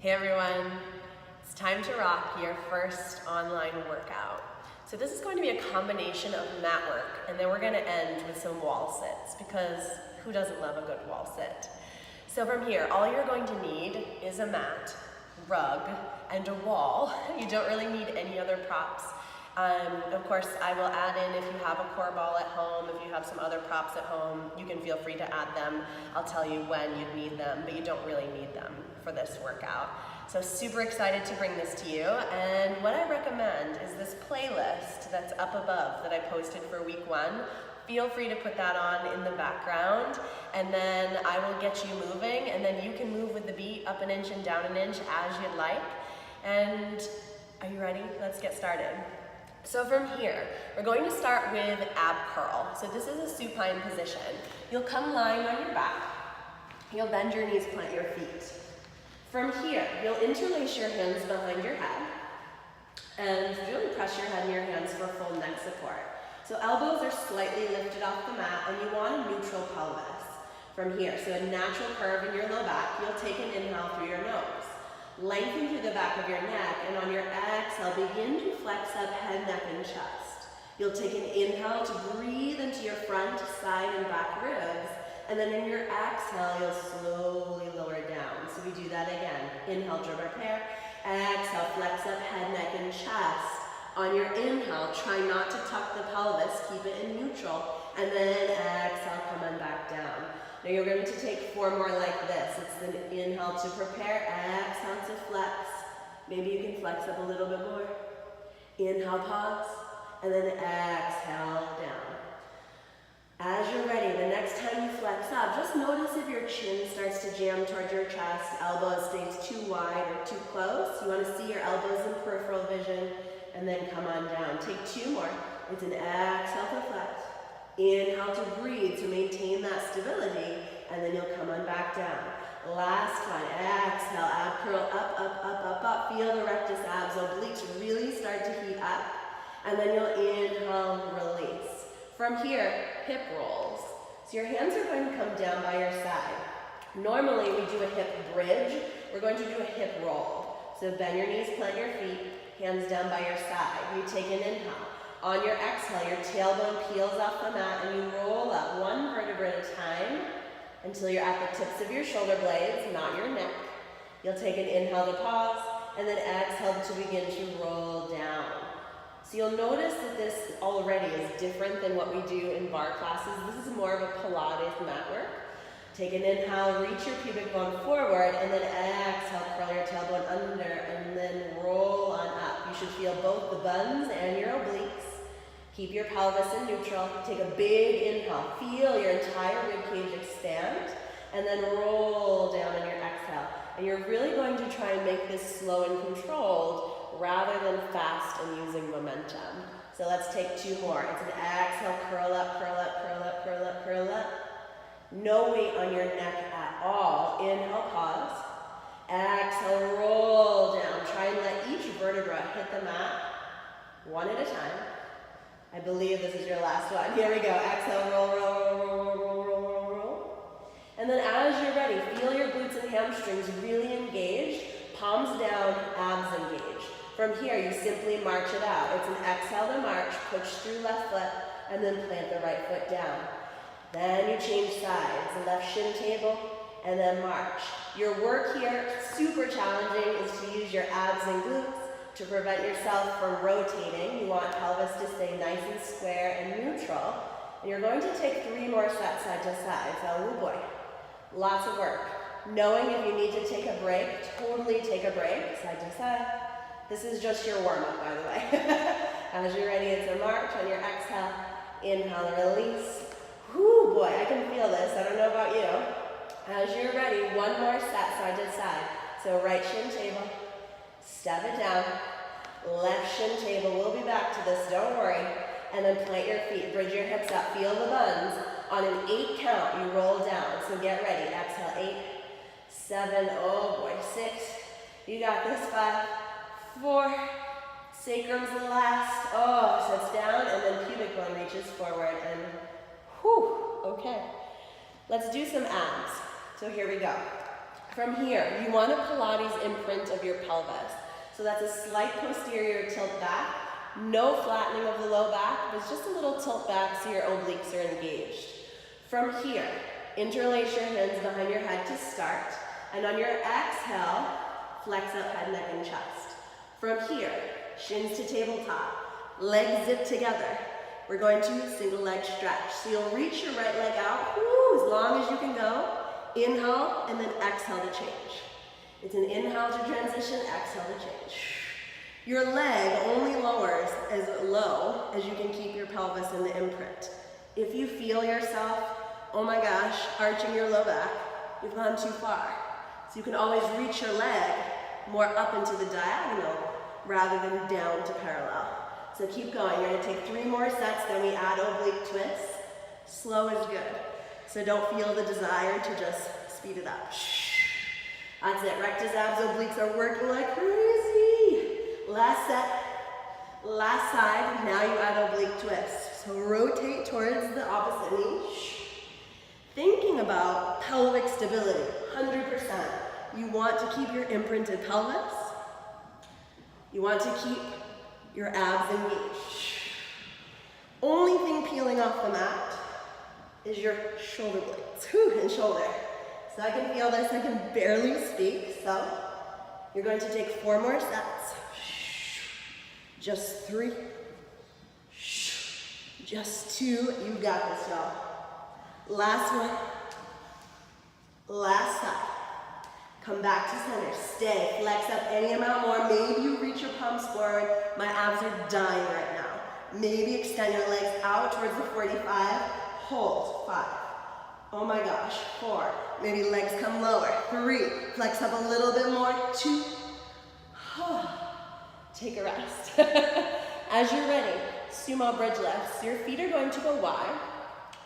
Hey everyone, it's time to rock your first online workout. So this is going to be a combination of mat work, and then we're going to end with some wall sits, because who doesn't love a good wall sit? So from here, all you're going to need is a mat, rug, and a wall. You don't really need any other props. Of course, I will add in, if you have a core ball at home, if you have some other props at home, you can feel free to add them. I'll tell you when you'd need them, but you don't really need them for this workout. So super excited to bring this to you, and what I recommend is this playlist that's up above that I posted for week 1. Feel free to put that on in the background, and then I will get you moving, and then you can move with the beat up an inch and down an inch as you'd like. And are you ready? Let's get started. So from here, we're going to start with ab curl. So this is a supine position. You'll come lying on your back. You'll bend your knees, plant your feet. From here, you'll interlace your hands behind your head and really press your head and your hands for full neck support. So elbows are slightly lifted off the mat, and you want a neutral pelvis. From here, so a natural curve in your low back, you'll take an inhale through your nose. Lengthen through the back of your neck, and on your exhale, begin to flex up head, neck, and chest. You'll take an inhale to breathe into your front, side, and back ribs, and then in your exhale, you'll slowly lower down. So we do that again. Inhale to repair. Exhale, flex up head, neck, and chest. On your inhale, try not to tuck the pelvis, keep it in neutral, and then exhale, come on back down. Now you're going to take 4 more like this. It's the inhale to prepare, exhale to flex. Maybe you can flex up a little bit more. Inhale, pause, and then exhale down. As you're ready, the next time you flex up, just notice if your chin starts to jam towards your chest, elbows stays too wide or too close. You want to see your elbows in peripheral vision, and then come on down. Take 2 more. It's an exhale to flex. Inhale to breathe, to maintain that stability, and then you'll come on back down. Last one, exhale, ab curl, up, up, up, up, up. Feel the rectus abs, obliques really start to heat up, and then you'll inhale, release. From here, hip rolls. So your hands are going to come down by your side. Normally we do a hip bridge. We're going to do a hip roll. So bend your knees, plant your feet, hands down by your side. You take an inhale. On your exhale, your tailbone peels off the mat, and you roll up 1 vertebra at a time until you're at the tips of your shoulder blades, not your neck. You'll take an inhale to pause, and then exhale to begin to roll down. So you'll notice that this already is different than what we do in bar classes. This is more of a Pilates mat work. Take an inhale, reach your pubic bone forward, and then exhale, curl your tailbone under, and then roll on up. You should feel both the buns and your obliques. Keep your pelvis in neutral. Take a big inhale. Feel your entire ribcage expand, and then roll down on your exhale. And you're really going to try and make this slow and controlled rather than fast and using momentum. So let's take 2 more. It's an exhale, curl up, curl up, curl up, curl up, curl up. No weight on your neck at all. Inhale, pause. Exhale, roll down. Try and let each vertebra hit the mat 1 at a time. I believe this is your last one. Here we go. Exhale, roll, roll, roll, roll, roll, roll, roll, roll. And then as you're ready, feel your glutes and hamstrings really engaged. Palms down, abs engaged. From here, you simply march it out. It's an exhale to march, push through left foot, and then plant the right foot down. Then you change sides, left shin table, and then march. Your work here, super challenging, is to use your abs and glutes to prevent yourself from rotating. You want pelvis to stay nice and square and neutral. And you're going to take 3 more sets side to side. So, oh boy, lots of work. Knowing if you need to take a break, totally take a break, side to side. This is just your warm-up, by the way. As you're ready, it's a march. On your exhale, inhale, release. Whoo, boy, I can feel this. I don't know about you. As you're ready, 1 more set side to side. So right shin table, step it down. Left shin table, we'll be back to this, don't worry. And then plant your feet, bridge your hips up, feel the buns. On an 8 count, you roll down. So get ready. Exhale, 8, 7, oh boy, 6. You got this, 5, 4, sacrum's the last. Oh, so it's down, and then pubic bone reaches forward, and whew, okay. Let's do some abs. So here we go. From here, you want a Pilates imprint of your pelvis. So that's a slight posterior tilt back, no flattening of the low back, but it's just a little tilt back so your obliques are engaged. From here, interlace your hands behind your head to start, and on your exhale, flex up head, neck, and chest. From here, shins to tabletop, legs zip together. We're going to single leg stretch. So you'll reach your right leg out, woo, as long as you can go. Inhale, and then exhale to change. It's an inhale to transition, exhale to change. Your leg only lowers as low as you can keep your pelvis in the imprint. If you feel yourself, oh my gosh, arching your low back, you've gone too far. So you can always reach your leg more up into the diagonal rather than down to parallel. So keep going. You're going to take 3 more sets, then we add oblique twists. Slow is good. So don't feel the desire to just speed it up. That's it. Rectus abs, obliques are working like crazy. Last set, last side. Now you add oblique twists. So rotate towards the opposite knee. Thinking about pelvic stability, 100%. You want to keep your imprinted pelvis. You want to keep your abs engaged. Only thing peeling off the mat is your shoulder blades, and shoulder. So I can feel this, I can barely speak. So you're going to take 4 more sets. Just 3. Just 2. You got this, y'all. Last one. Last side. Come back to center. Stay. Flex up any amount more. Maybe you reach your palms forward. My abs are dying right now. Maybe extend your legs out towards the 45. Hold. 5. Oh my gosh. 4. Maybe legs come lower. 3. Flex up a little bit more. 2. Take a rest. As you're ready, sumo bridge lifts. Your feet are going to go wide.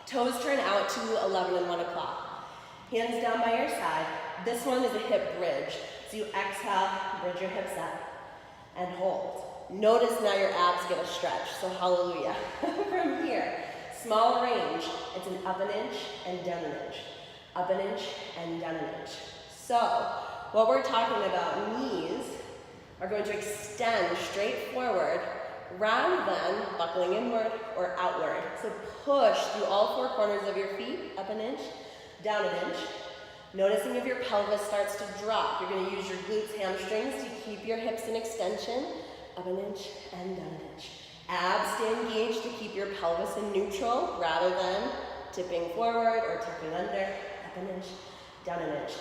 Toes turn out to 11 and 1 o'clock. Hands down by your side. This one is a hip bridge. So you exhale, bridge your hips up, and hold. Notice now your abs get a stretch, so hallelujah. From here, small range. It's an up an inch and down an inch. Up an inch and down an inch. So, what we're talking about, knees are going to extend straight forward rather than buckling inward or outward. So push through all 4 corners of your feet, up an inch, down an inch. Noticing if your pelvis starts to drop, you're going to use your glutes, hamstrings to keep your hips in extension, up an inch and down an inch. Abs stay engaged to keep your pelvis in neutral rather than tipping forward or tucking under, up an inch, down an inch.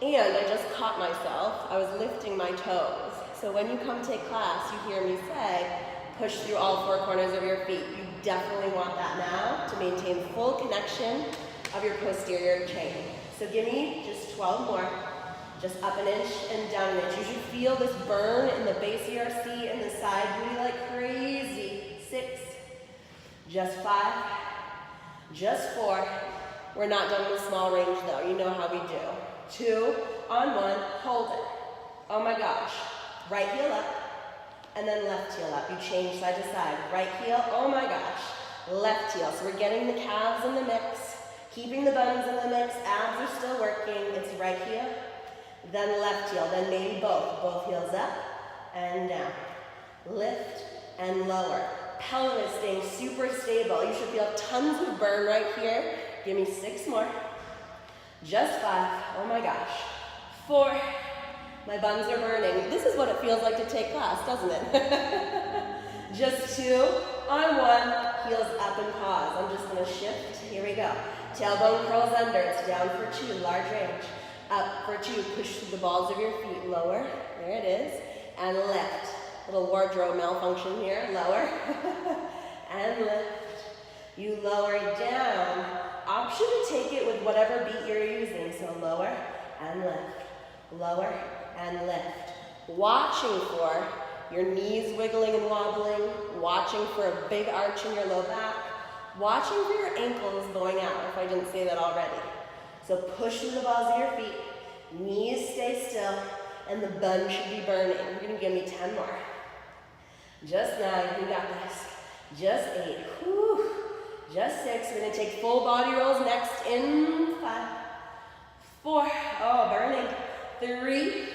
And I just caught myself, I was lifting my toes. So when you come take class, you hear me say, push through all 4 corners of your feet. You definitely want that now to maintain full connection of your posterior chain. So give me just 12 more, just up an inch and down an inch. You should feel this burn in the base of your seat and the side booty like crazy. 6, just 5, just 4. We're not done with small range though, you know how we do. 2, on 1, hold it. Oh my gosh, right heel up, and then left heel up. You change side to side. Right heel, oh my gosh, left heel. So we're getting the calves in the mix, keeping the buns in the mix, abs are still working. It's right heel, then left heel, then maybe both heels up and down. Lift and lower. Pelvis staying super stable. You should feel tons of burn right here. Give me 6 more. Just 5, oh my gosh. 4, my buns are burning. This is what it feels like to take class, doesn't it? Just 2, on 1, heels up and pause. I'm just gonna shift, here we go. Tailbone curls under, it's down for 2, large range. Up for 2, push through the balls of your feet, lower, there it is, and lift. Little wardrobe malfunction here, lower, and lift. You lower down. Option to take it with whatever beat you're using, so lower and lift, lower and lift. Watching for your knees wiggling and wobbling, watching for a big arch in your low back, watching for your ankles going out, if I didn't say that already. So push through the balls of your feet, knees stay still, and the bun should be burning. You're gonna give me 10 more. Just 9, you got this. Just 8, whew. Just 6, we're gonna take full body rolls next in 5, 4, oh, burning. 3,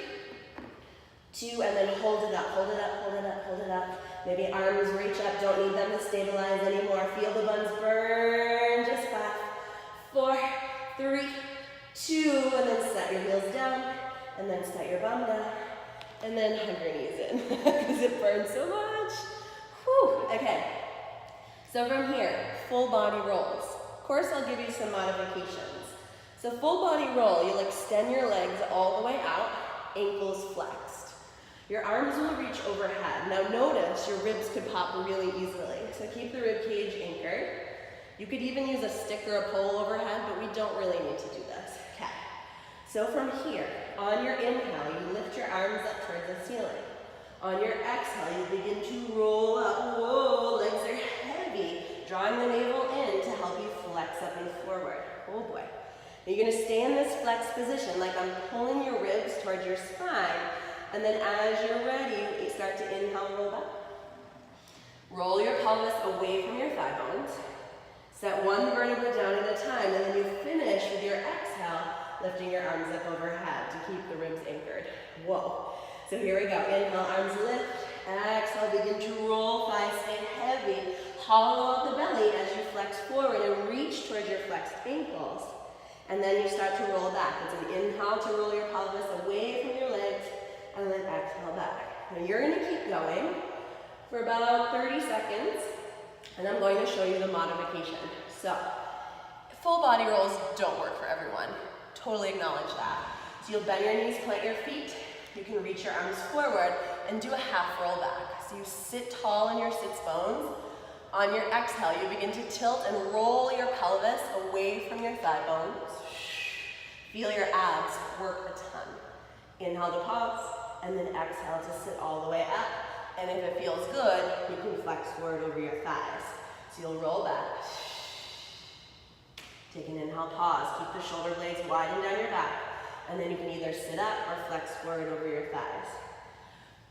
2, and then hold it up, hold it up, hold it up, hold it up. Maybe arms reach up, don't need them to stabilize anymore. Feel the buns burn, just 5, 4, 3, 2, and then set your heels down, and then set your bum down, and then hug your knees in, because it burns so much. Whew, okay. So from here, full body rolls. Of course, I'll give you some modifications. So full body roll, you'll extend your legs all the way out, ankles flexed. Your arms will reach overhead. Now notice your ribs could pop really easily. So keep the rib cage anchored. You could even use a stick or a pole overhead, but we don't really need to do this. Okay. So from here, on your inhale, you lift your arms up towards the ceiling. On your exhale, you begin to roll up. Whoa, legs are heavy. Drawing the navel in to help you flex up and forward. Oh boy. Now you're gonna stay in this flex position, like I'm pulling your ribs towards your spine. And then as you're ready, you start to inhale, roll back. Roll your pelvis away from your thigh bones. Set one vertebra down at a time, and then you finish with your exhale, lifting your arms up overhead to keep the ribs anchored. Whoa. So here we go. Inhale, arms lift. Exhale, begin to roll. Thighs stay heavy. Hollow out the belly as you flex forward and reach towards your flexed ankles. And then you start to roll back. It's an inhale to roll your pelvis away from your legs, and then exhale back. Now you're gonna keep going for about 30 seconds, and I'm going to show you the modification. So, full body rolls don't work for everyone. Totally acknowledge that. So you'll bend your knees, plant your feet. You can reach your arms forward and do a half roll back. So you sit tall in your sits bones. On your exhale, you begin to tilt and roll your pelvis away from your thigh bones. Feel your abs work a ton. Inhale to pause, and then exhale to sit all the way up. And if it feels good, you can flex forward over your thighs. So you'll roll back. Take an inhale, pause. Keep the shoulder blades widen down your back. And then you can either sit up or flex forward over your thighs.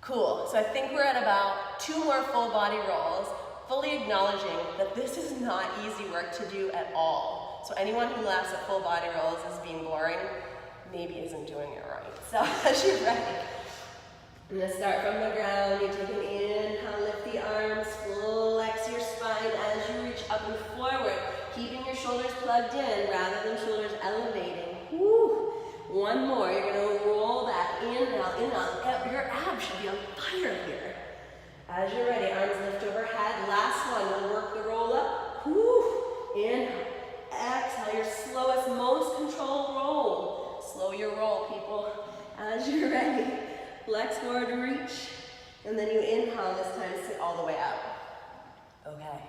Cool, so I think we're at about 2 more full body rolls, fully acknowledging that this is not easy work to do at all. So anyone who laughs at full body rolls as being boring, maybe isn't doing it right. So as you're ready, I'm gonna start from the ground. You take an inhale, lift the arms, flex your spine as you reach up and forward, keeping your shoulders plugged in rather than shoulders elevating. Woo. One more, you're gonna roll back, inhale, inhale. Your abs should be on fire here. As you're ready, arms lift overhead. Last one, we'll work the roll up. Woo. Inhale, exhale, your slowest, most controlled roll. Slow your roll, people. As you're ready, flex forward, reach, and then you inhale this time, sit all the way up. Okay.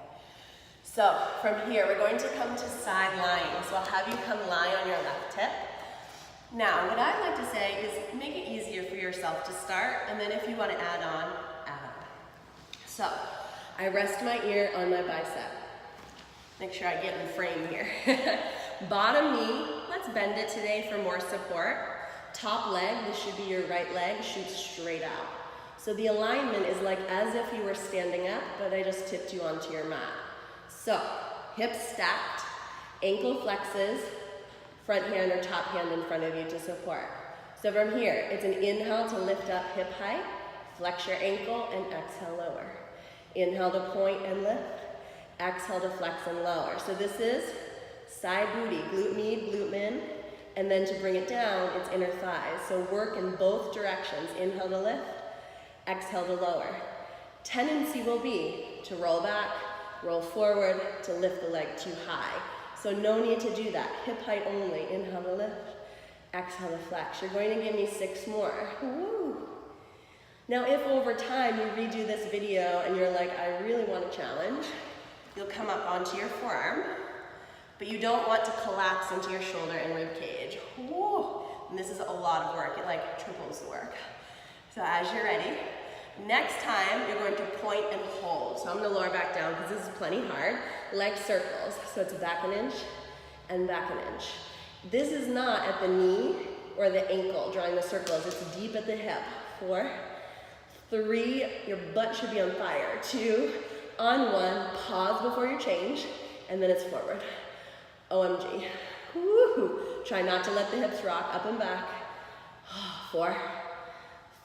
So from here, we're going to come to side lying. So I'll have you come lie on your left hip. Now, what I like to say is make it easier for yourself to start, and then if you want to add on, add on. So, I rest my ear on my bicep. Make sure I get in frame here. Bottom knee, let's bend it today for more support. Top leg, this should be your right leg, shoots straight out. So the alignment is like as if you were standing up, but I just tipped you onto your mat. So, hips stacked, ankle flexes, front hand or top hand in front of you to support. So from here, it's an inhale to lift up hip height, flex your ankle, and exhale, lower. Inhale to point and lift, exhale to flex and lower. So this is side booty, glute med, glute min, and then to bring it down, it's inner thighs. So work in both directions. Inhale to lift, exhale to lower. Tendency will be to roll back, roll forward, to lift the leg too high. So no need to do that. Hip height only. Inhale to lift, exhale to flex. You're going to give me 6 more. Woo. Now if over time you redo this video and you're like, I really want a challenge, you'll come up onto your forearm, but you don't want to collapse into your shoulder and rib cage. Woo. And this is a lot of work. It like triples the work. So as you're ready, next time you're going to point and hold. So I'm going to lower back down because this is plenty hard. Leg circles. So it's back an inch and back an inch. This is not at the knee or the ankle drawing the circles. It's deep at the hip. 4, 3, your butt should be on fire. 2, on 1, pause before you change, and then it's forward. OMG. Woo-hoo. Try not to let the hips rock, up and back. 4,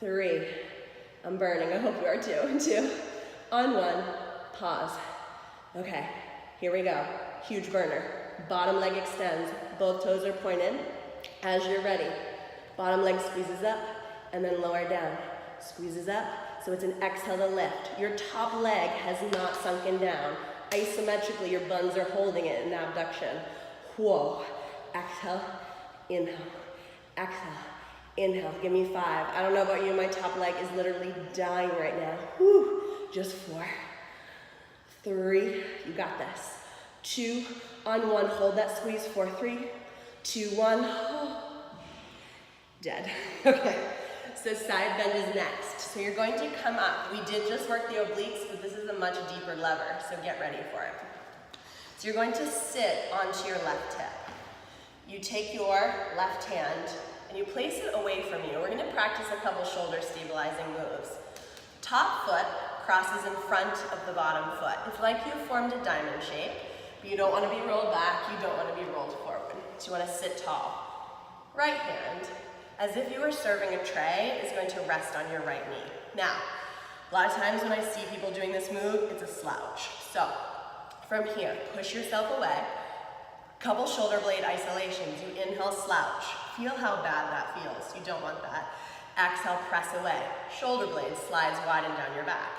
3, I'm burning, I hope you are too. 2, on 1, pause. Okay, here we go. Huge burner. Bottom leg extends, both toes are pointed. As you're ready, bottom leg squeezes up and then lower down. Squeezes up, so it's an exhale to lift. Your top leg has not sunken down. Isometrically, your buns are holding it in abduction. Whoa. Exhale, inhale, exhale, inhale. Give me 5. I don't know about you, my top leg is literally dying right now. Whew. Just 4, 3, you got this. 2, on 1, hold that squeeze. 4, 3, 2, 1, oh. Dead. Okay, so side bend is next. So you're going to come up. We did just work the obliques, but this is a much deeper lever, so get ready for it. So you're going to sit onto your left hip. You take your left hand and you place it away from you. We're going to practice a couple shoulder stabilizing moves. Top foot crosses in front of the bottom foot. It's like you've formed a diamond shape, but you don't want to be rolled back, you don't want to be rolled forward. So you want to sit tall. Right hand, as if you were serving a tray, is going to rest on your right knee. Now, a lot of times when I see people doing this move, it's a slouch. So, from here, push yourself away. Couple shoulder blade isolations. You inhale, slouch. Feel how bad that feels. You don't want that. Exhale, press away. Shoulder blade slides wide and down your back.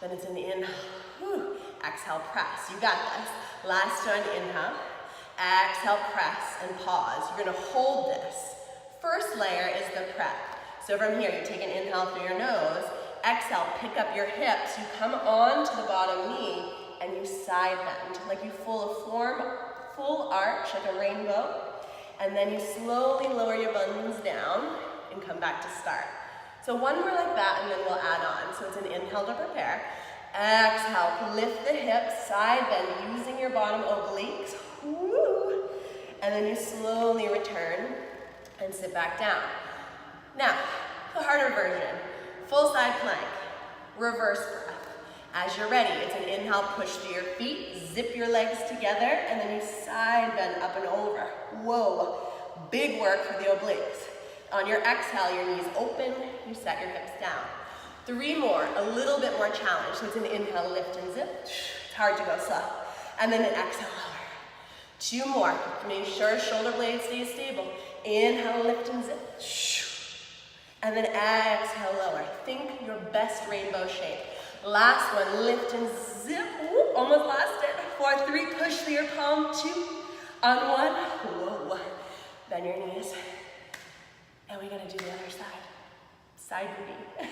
Then it's an inhale. Whew. Exhale, press. You got this. Last one, inhale. Exhale, press and pause. You're gonna hold this. First layer is the prep. So from here, you take an inhale through your nose. Exhale, pick up your hips. You come onto the bottom knee and you side bend, like you full arch, like a rainbow. And then you slowly lower your buns down and come back to start. So one more like that and then we'll add on. So it's an inhale to prepare. Exhale, lift the hips, side bend using your bottom obliques. Woo. And then you slowly return and sit back down. Now, the harder version, full side plank, reverse breath. As you're ready, it's an inhale, push through your feet, zip your legs together, and then you side bend up and over. Whoa, big work for the obliques. On your exhale, your knees open, you set your hips down. 3 more, a little bit more challenge. So it's an inhale, lift and zip. It's hard to go slow. And then an exhale, lower. 2 more, make sure shoulder blade stays stable. Inhale, lift and zip. And then exhale, lower. Think your best rainbow shape. Last one, lift and zip. Ooh, almost lost it. 4, 3, push through your palm. 2, on 1. Whoa. Bend your knees. And we're gonna do the other side. Side booty.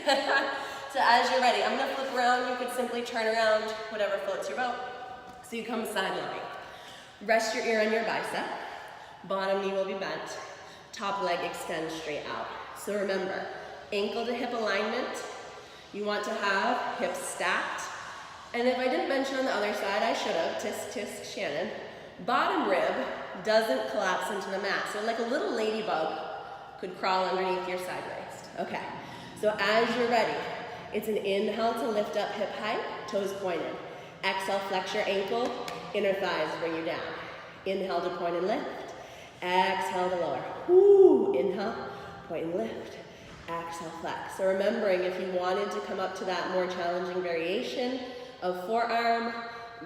So as you're ready, I'm gonna flip around. You could simply turn around, whatever floats your boat. So you come sideline. Rest your ear on your bicep. Bottom knee will be bent. Top leg extends straight out. So remember, ankle to hip alignment. You want to have hips stacked. And if I didn't mention on the other side, I should have, tisk tisk Shannon. Bottom rib doesn't collapse into the mat. So like a little ladybug could crawl underneath your side waist. Okay, so as you're ready, it's an inhale to lift up hip height, toes pointed. Exhale, flex your ankle, inner thighs bring you down. Inhale to point and lift. Exhale to lower. Woo, inhale, point and lift. Exhale, flex. So remembering, if you wanted to come up to that more challenging variation of forearm,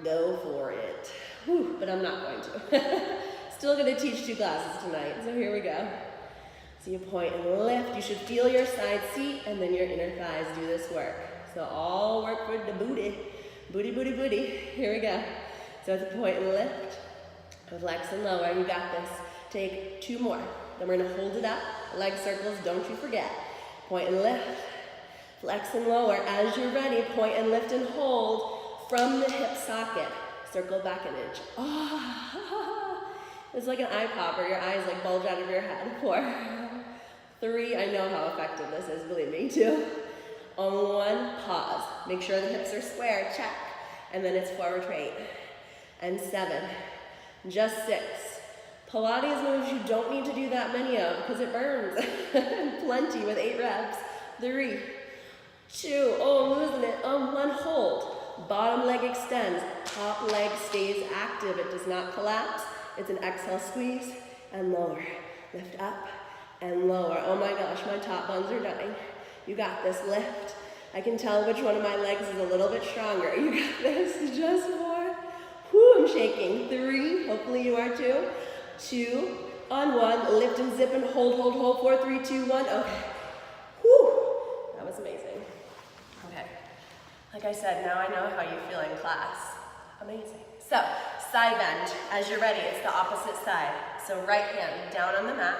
go for it. Whew, but I'm not going to. Still gonna teach 2 classes tonight, so here we go. So you point and lift. You should feel your side seat and then your inner thighs do this work. So all work for the booty. Booty, booty, booty. Here we go. So it's a point and lift. Flex and lower, you got this. Take 2 more. Then we're gonna hold it up. Leg circles, don't you forget. Point and lift. Flex and lower. As you're ready, point and lift and hold from the hip socket. Circle back an inch. Oh, it's like an eye popper. Your eyes like bulge out of your head. 4, 3, I know how effective this is, believe me. 2, on 1, pause. Make sure the hips are square, check. And then it's forward for 8. And 7, just 6. Pilates moves you don't need to do that many of because it burns. Plenty with 8 reps. 3, 2, oh, I'm losing it. 1, hold. Bottom leg extends, top leg stays active. It does not collapse. It's an exhale, squeeze, and lower. Lift up, and lower. Oh my gosh, my top buns are dying. You got this, lift. I can tell which one of my legs is a little bit stronger. You got this, just 4. Whoo, I'm shaking. 3, hopefully you are too. 2, on 1, lift and zip and hold, hold, hold. 4, 3, 2, 1, okay. Whoo, that was amazing. Okay, like I said, now I know how you feel in class. Amazing. So, side bend. As you're ready, it's the opposite side. So right hand down on the mat.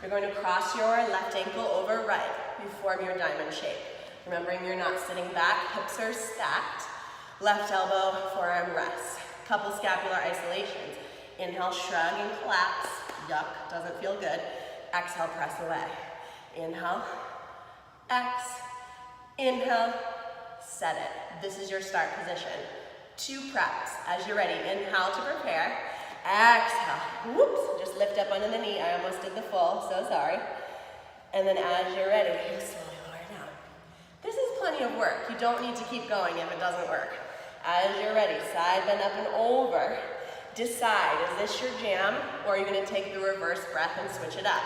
You're going to cross your left ankle over right. You form your diamond shape. Remembering you're not sitting back, hips are stacked. Left elbow, forearm rests. Couple scapular isolations. Inhale, shrug and collapse. Yuck, doesn't feel good. Exhale, press away. Inhale, inhale, set it. This is your start position. 2 preps. As you're ready, inhale to prepare. Exhale, whoops, just lift up under the knee. I almost did the full, so sorry. And then as you're ready, you slowly lower down. This is plenty of work. You don't need to keep going if it doesn't work. As you're ready, side bend up and over. Decide, is this your jam, or are you gonna take the reverse breath and switch it up?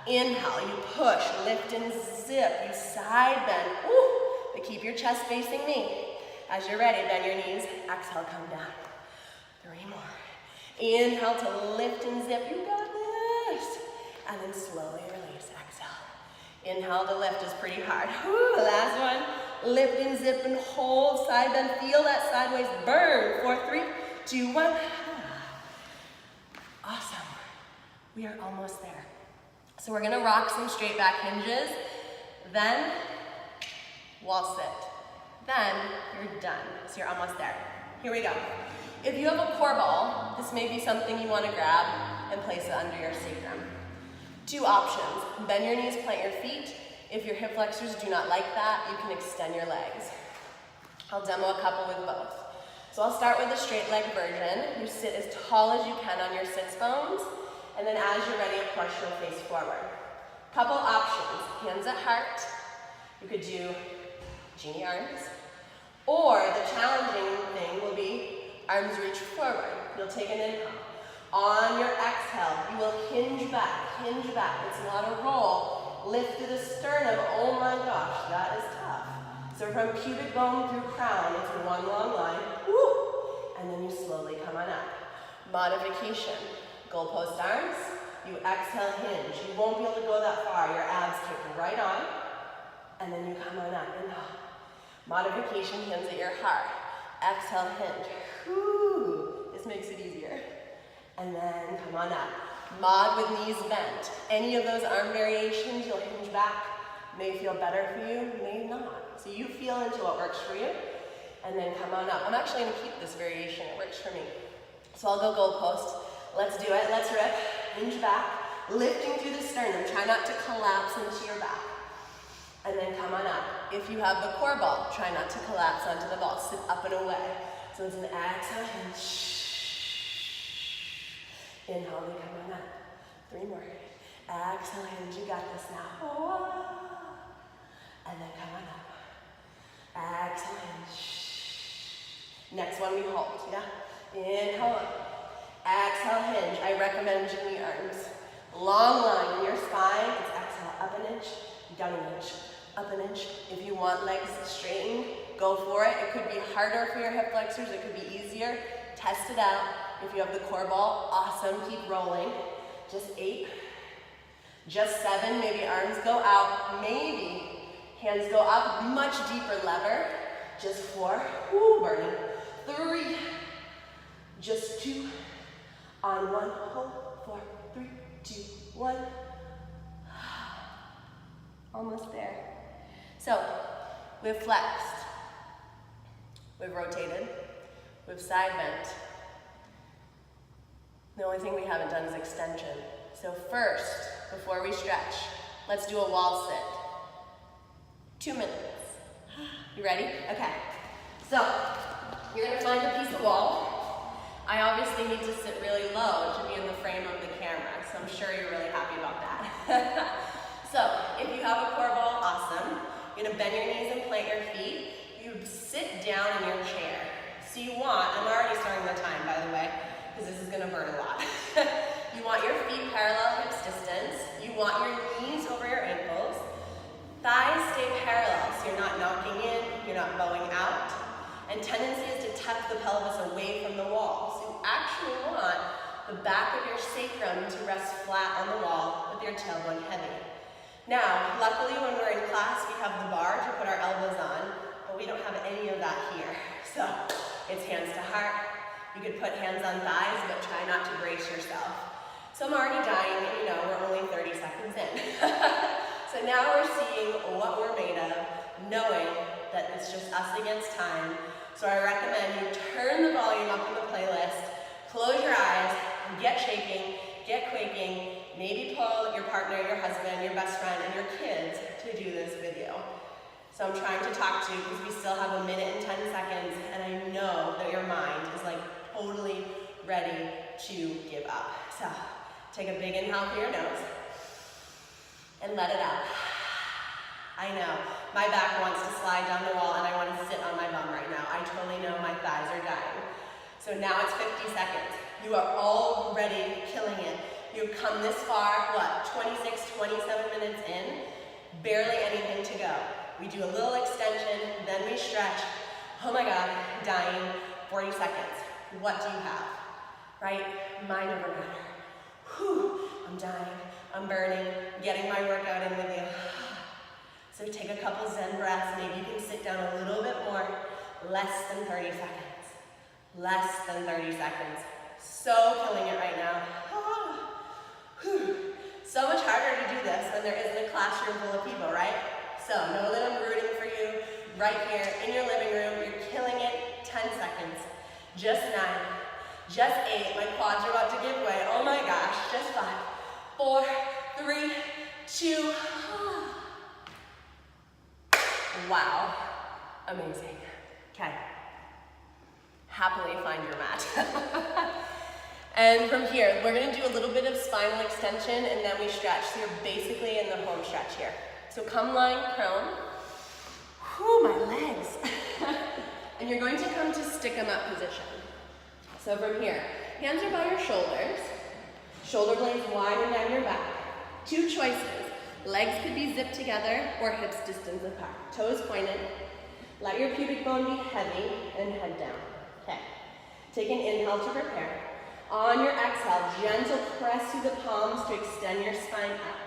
Inhale, you push, lift and zip, you side bend, ooh, but keep your chest facing me. As you're ready, bend your knees, exhale, come down. 3 more. Inhale to lift and zip, you got this. And then slowly release, exhale. Inhale to lift is pretty hard. Whew, last one, lift and zip and hold, side bend, feel that sideways burn. 4, 3, 2, 1. Awesome, we are almost there. So we're gonna rock some straight back hinges, then wall sit. Then you're done, so you're almost there. Here we go. If you have a core ball, this may be something you want to grab and place it under your sacrum. 2 options, bend your knees, plant your feet. If your hip flexors do not like that, you can extend your legs. I'll demo a couple with both. So I'll start with the straight leg version. You sit as tall as you can on your sits bones, and then as you're ready, of course, you'll face forward. Couple options, hands at heart. You could do genie arms, or the challenging thing will be arms reach forward. You'll take an inhale. On your exhale, you will hinge back, hinge back. It's not a roll. Lift through the sternum. Oh my gosh, that is tough. So from pubic bone through crown, it's one long line. Woo! And then you slowly come on up. Modification. Goalpost arms. You exhale, hinge. You won't be able to go that far. Your abs kick right on. And then you come on up. Inhale. Modification, hands at your heart. Exhale, hinge. Whew, this makes it easier. And then come on up. Mod with knees bent. Any of those arm variations, you'll hinge back. May feel better for you, may not. So you feel into what works for you, and then come on up. I'm actually gonna keep this variation, it works for me. So I'll go goalpost. Let's do it, let's rip. Hinge back, lifting through the sternum. Try not to collapse into your back. And then come on up. If you have the core ball, try not to collapse onto the ball. Sit up and away. So it's an exhale, hinge. Inhale, we come on up. 3 more. Exhale, hinge, you got this now. And then come on up. Exhale, hinge. Next one we hold, yeah? Inhale up. Exhale, hinge. I recommend genie arms. Long line in your spine. It's exhale, up an inch, down an inch, up an inch. If you want legs straightened, go for it. It could be harder for your hip flexors. It could be easier. Test it out. If you have the core ball, awesome. Keep rolling. Just 8. Just 7. Maybe arms go out. Maybe hands go up. Much deeper lever. Just 4. Woo, burning. 3. Just 2. On 1. Hold. 4, 3, 2, 1. Almost there. So, we've flexed. We've rotated. We've side bent. The only thing we haven't done is extension. So first, before we stretch, let's do a wall sit. 2 minutes. You ready? Okay. So, you're gonna find a piece of wall. I obviously need to sit really low to be in the frame of the camera, so I'm sure you're really happy about that. So, if you have a core ball, awesome. You're gonna bend your knees and plant your feet. You sit down in your chair. So you want, I'm already starting the time by the way, because this is gonna burn a lot. You want your feet parallel hips distance. You want your Thighs stay parallel, so you're not knocking in, you're not bowing out. And tendency is to tuck the pelvis away from the wall. So you actually want the back of your sacrum to rest flat on the wall with your tailbone heavy. Now, luckily when we're in class, we have the bar to put our elbows on, but we don't have any of that here. So it's hands to heart. You could put hands on thighs, but try not to brace yourself. So I'm already dying, and you know, we're only 30 seconds in. So now we're seeing what we're made of, knowing that it's just us against time. So I recommend you turn the volume up in the playlist, close your eyes, get shaking, get quaking, maybe pull your partner, your husband, your best friend, and your kids to do this video. So I'm trying to talk to you because we still have 1 minute and 10 seconds, and I know that your mind is like totally ready to give up. So take a big inhale through your nose and let it out. I know, my back wants to slide down the wall and I want to sit on my bum right now. I totally know my thighs are dying. So now it's 50 seconds. You are already killing it. You've come this far, what, 26, 27 minutes in? Barely anything to go. We do a little extension, then we stretch. Oh my God, dying, 40 seconds. What do you have? Right? Mind over matter. Whew, I'm dying, I'm burning, getting my workout in with you. So take a couple Zen breaths. Maybe you can sit down a little bit more. Less than 30 seconds. Less than 30 seconds. So killing it right now. So much harder to do this when there isn't a classroom full of people, right? So know that I'm rooting for you right here in your living room. You're killing it. 10 seconds. Just 9. Just 8. My quads are about to give way. Oh my gosh. Just 5, 4, 3, 2. Wow. Amazing. Okay. Happily find your mat. And from here, we're going to do a little bit of spinal extension and then we stretch. So you're basically in the home stretch here. So come lying prone. Whew, my legs. And you're going to come to stick 'em up position. So from here, hands are by your shoulders. Shoulder blades widen down your back. 2 choices. Legs could be zipped together or hips distance apart. Toes pointed. Let your pubic bone be heavy and head down. Okay. Take an inhale to prepare. On your exhale, gentle press through the palms to extend your spine up.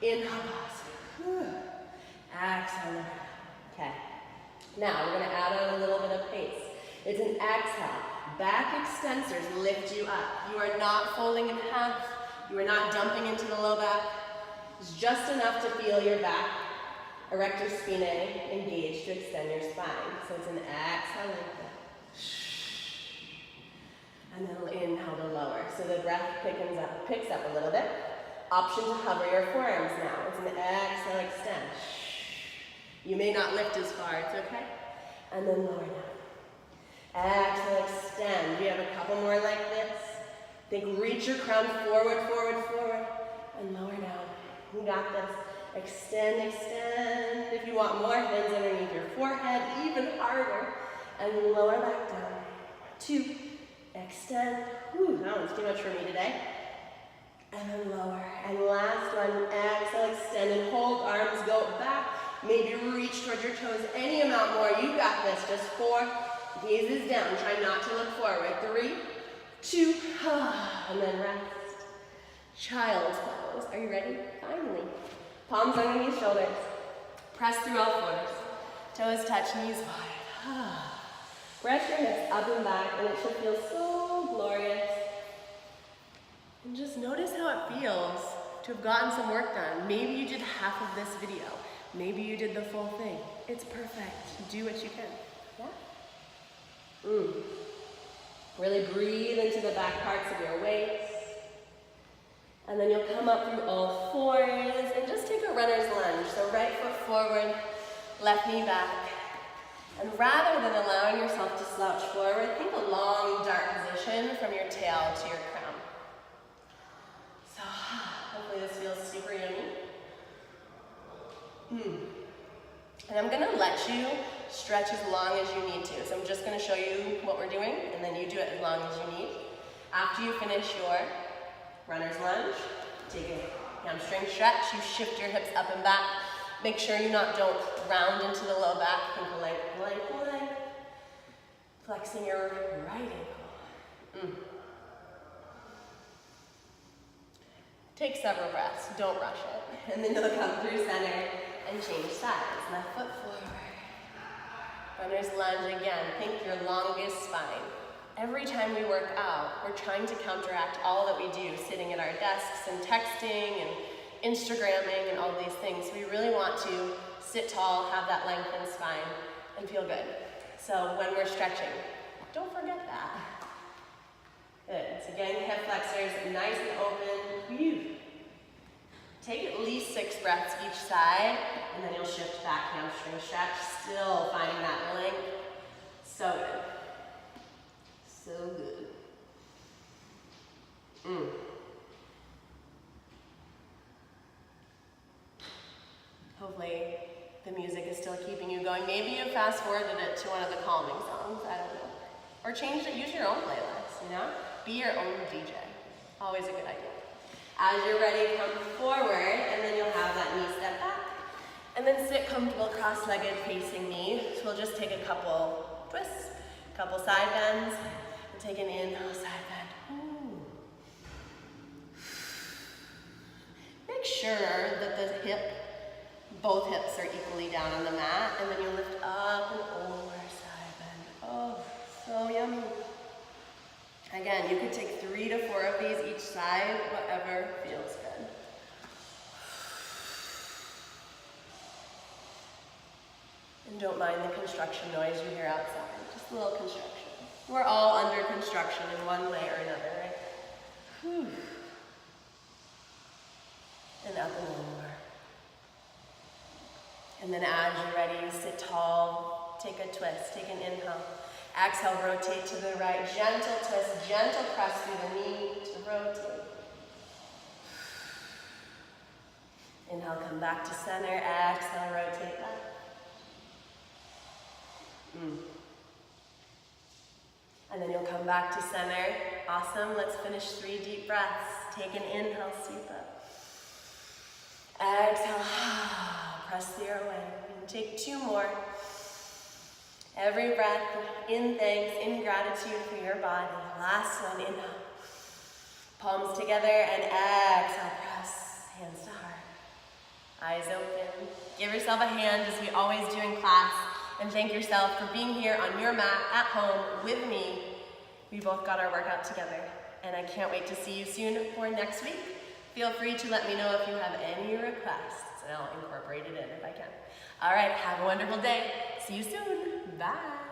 Inhale, pause. Exhale. Okay. Now we're going to add on a little bit of pace. It's an exhale. Back extensors lift you up. You are not folding in half. You are not dumping into the low back. It's just enough to feel your back, erector spinae, engaged to extend your spine. So it's an exhale like that. And then we'll inhale to lower. So the breath picks up a little bit. Option to hover your forearms now. It's an exhale, extend. You may not lift as far, it's okay. And then lower down. Exhale, extend. We have a couple more like this. Think reach your crown forward, forward, forward, and lower down. You got this. Extend, extend. If you want more, hands underneath your forehead, even harder. And lower back down. 2, extend. Whew, that one's too much for me today. And then lower. And last one, exhale, extend and hold. Arms go back. Maybe reach towards your toes any amount more. You got this. Just 4. Gaze is down. Try not to look forward. 3, 2, and then rest. Child's pose. Are you ready? Finally. Palms underneath shoulders. Press through all 4s. Toes touch, knees wide. Press your hips up and back, and it should feel so glorious. And just notice how it feels to have gotten some work done. Maybe you did half of this video. Maybe you did the full thing. It's perfect. Do what you can. Yeah? Really breathe into the back parts of your waist. And then you'll come up through all 4s and just take a runner's lunge. So right foot forward, left knee back. And rather than allowing yourself to slouch forward, think a long dart position from your tail to your crown. So hopefully this feels super yummy. And I'm gonna let you stretch as long as you need to. So I'm just gonna show you what we're doing, and then you do it as long as you need. After you finish your runner's lunge, take a hamstring stretch. You shift your hips up and back. Make sure you don't round into the low back. Think leg. Flexing your right ankle. Take several breaths, don't rush it. And then you'll come through center and change sides. Left foot forward. Runner's lunge again. Think your longest spine. Every time we work out, we're trying to counteract all that we do, sitting at our desks and texting and Instagramming and all these things. We really want to sit tall, have that lengthened spine, and feel good. So when we're stretching, don't forget that. Good. So again, hip flexors, nice and open. Whew. Take at least 6 breaths each side, and then you'll shift back, hamstring stretch, still finding that length. So good. So good. Hopefully the music is still keeping you going. Maybe you fast forwarded it to one of the calming songs, I don't know. Or changed it, use your own playlist, you know? Be your own DJ. Always a good idea. As you're ready, come forward, and then you'll have that knee step back. And then sit comfortable cross-legged facing me. So we'll just take a couple twists, a couple side bends. We'll take an inhale, side bend. Ooh. Make sure that both hips are equally down on the mat, and then you lift up and over, side bend. Oh, so yummy. Again, you could take 3 to 4 of these each side, whatever feels good. And don't mind the construction noise you hear outside, just a little construction. We're all under construction in one way or another, right? Whew. And up and over. And then as you're ready, sit tall, take a twist, take an inhale. Exhale, rotate to the right, gentle twist, gentle press through the knee to rotate. Inhale, come back to center, exhale, rotate back. And then you'll come back to center. Awesome, let's finish 3 deep breaths. Take an inhale, sweep up. Exhale, press the air away. And take 2 more. Every breath, in thanks, in gratitude for your body. Last one, inhale. Palms together and exhale, press, hands to heart. Eyes open. Give yourself a hand as we always do in class, and thank yourself for being here on your mat at home with me. We both got our workout together, and I can't wait to see you soon for next week. Feel free to let me know if you have any requests, and I'll incorporate it in if I can. All right, have a wonderful day. See you soon. Bye.